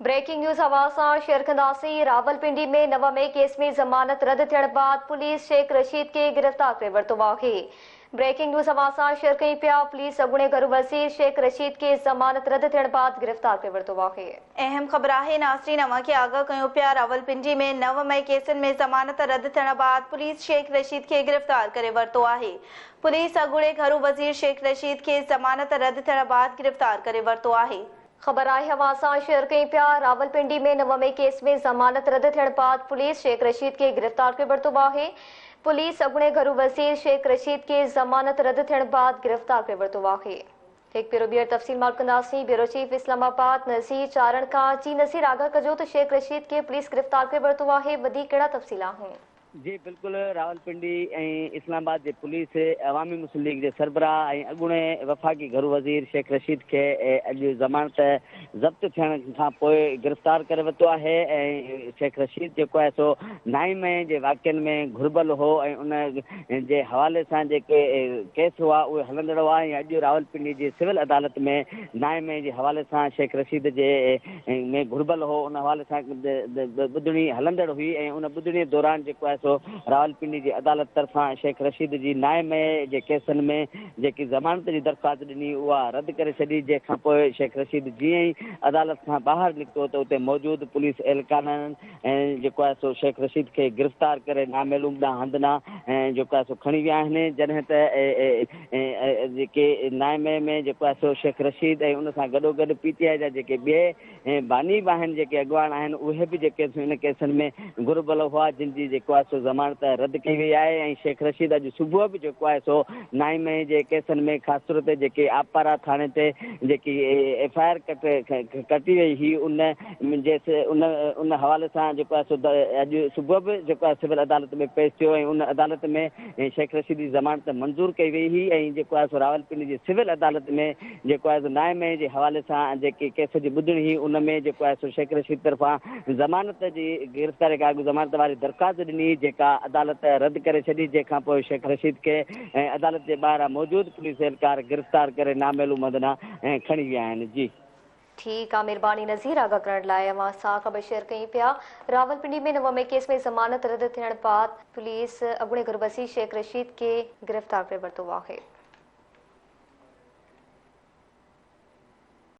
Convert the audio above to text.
Breaking news हवा सां share कंदासीं। रावलपिंडी में 9 मई केस में ज़मानत रद्द थियण बाद पुलिस शेख रशीद के गिरफ़्तार करे वरितो आहे। ब्रेकिंग न्यूज़ हवा सां शेयर कई पिया। पुलिस अॻूणे घरू वज़ीर शेख रशीद के ज़मानत रद्द थियण बाद गिरफ़्तार करे वरितो आहे। अहम ख़बर है नाज़रीन, अवां खे आगाह कयूं पिया। रावलपिंडी में 9 मई केसनि में ज़मानत रद्द थियण बाद पुलिस शेख रशीद के गिरफ़्तार करे वरितो आहे। पुलिस अॻूणे घरू वज़ीर शेख रशीद के ज़मानत रद्द थियण बाद गिरफ़्तार करे वरितो आहे। खबर आहे हवा सां शेयर कई पिया। रावलपिंडी में 9 मई केस में ज़मानत रद्द थियण बाद पुलिस शेख रशीद के गिरफ़्तार करे वरितो आहे। पुलिस अॻूणे घरू वज़ीर शेख रशीद के ज़मानत रद्द थियण बाद गिरफ़्तार करे वरितो आहे। एक भेरो ॿीहर तफ़सील मालूम कंदासीं। ब्यूरो चीफ इस्लामाबाद नज़ीर चारण खां। जी नज़ीर, आगाह कजो त शेख रशीद के पुलिस गिरफ़्तार करे वरितो आहे। वधीक कहिड़ा तफ़सील आहिनि? जी बिल्कुल, रावलपिंडी इस्लामाबाद जे पुलिस अवामी मुस्लिम लीग के सरबराह अॻूणे वफ़ाक़ी घरू वज़ीर शेख रशीद के अॼु ज़मानत ज़ब्त थियण खां पोइ गिरफ़्तार करे वरितो आहे। शेख रशीद जेको आहे सो 9 मई जे वाक़िअनि में घुरबल हो ऐं उन जे हवाले सां जेके केस हुआ उहे हलंदड़ हुआ। अॼु रावलपिंडी जी सिविल अदालत में 9 मई जे हवाले सां शेख रशीद जे में घुरबल हो, उन हवाले सां ॿुधणी हलंदड़ हुई ऐं उन ॿुधणी दौरान जेको आहे सो रावलपिंडी जी अदालत तरफ़ां शेख रशीद जी 9 मई जे केसनि में जेकी ज़मानत जी दरख़्वास्त ॾिनी उहा रद्द करे छॾी। जंहिंखां पोइ शेख रशीद जीअं ई अदालत खां ॿाहिरि निकितो त उते मौजूदु पुलिस एहलकारनि ऐं जेको आहे सो शेख रशीद खे गिरफ़्तार करे नामैलूम ॾांहुं हंधना ऐं जेको आहे सो खणी विया आहिनि। जॾहिं त जेके 9 मई में जेको आहे सो शेख रशीद ऐं उन सां गॾोगॾु PTI जा जेके ॿिए बानी बि आहिनि, जेके अॻवान आहिनि, उहे बि जेके इन केसनि में घुरबल हुआ, जिन जी जेको आहे सो ज़मानत रद्द कई वई आहे। ऐं शेख रशीद अॼु सुबुह बि जेको आहे सो 9 मई जे केसनि में ख़ासि तौर ते जेके आपारा थाणे ते जेकी FIR कटी वई हुई उन हवाले सां जेको आहे सो अॼु सुबुह बि जेको आहे सिविल अदालत में पेश थियो ऐं उन अदालत में शेख रशीद जी ज़मानत मंज़ूर कई वई हुई। ऐं जेको आहे सो रावलपिंडी जी सिविल अदालत में जेको आहे सो 9 मई जे हवाले सां जेकी केस जी ॿुधणी हुई उन में जेको आहे सो शेख रशीद तरफ़ां ज़मानत जी गिरफ़्तारी खां अॻु ज़मानत वारी दरख़्वास्त ॾिनी, जेका अदालत रद्द करे छॾी। जंहिंखां पोइ शेख रशीद खे अदालत जे ॿाहिरां मौजूदु पुलिस एहलकार गिरफ़्तार करे नामैलूम हंधना खणी विया आहिनि। जी ठीक आहे, महिरबानी नज़ीर आगाह करण लाइ। अवां सां ख़बर शेयर कई पिया। रावलपिंडी में 9 मई केस में ज़मानत रद्द थियण बाद पुलिस अॻूणे घरू वज़ीर शेख रशीद के गिरफ़्तार करे वरितो आहे।